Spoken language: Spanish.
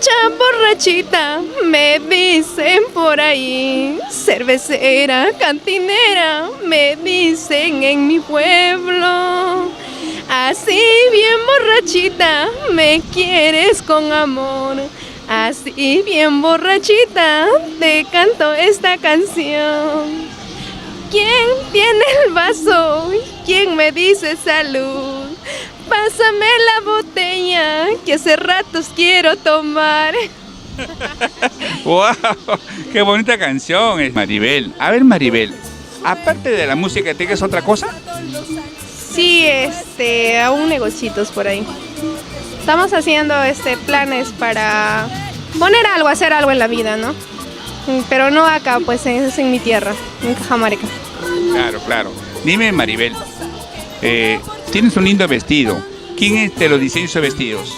Mucha borrachita, me dicen por ahí. Cervecera, cantinera, me dicen en mi pueblo. Así bien borrachita, me quieres con amor. Así bien borrachita, te canto esta canción. ¿Quién tiene el vaso? ¿Quién me dice salud? Pásame la botella, que hace ratos quiero tomar. ¡Wow! ¡Qué bonita canción es Maribel! A ver, Maribel, aparte de la música, ¿tienes otra cosa? Sí, aún negocios por ahí. Estamos haciendo planes para poner algo, hacer algo en la vida, ¿no? Pero no acá, pues es en mi tierra, en Cajamarca. Claro, claro. Dime, Maribel, tienes un lindo vestido. ¿Quién te lo diseñó esos vestidos?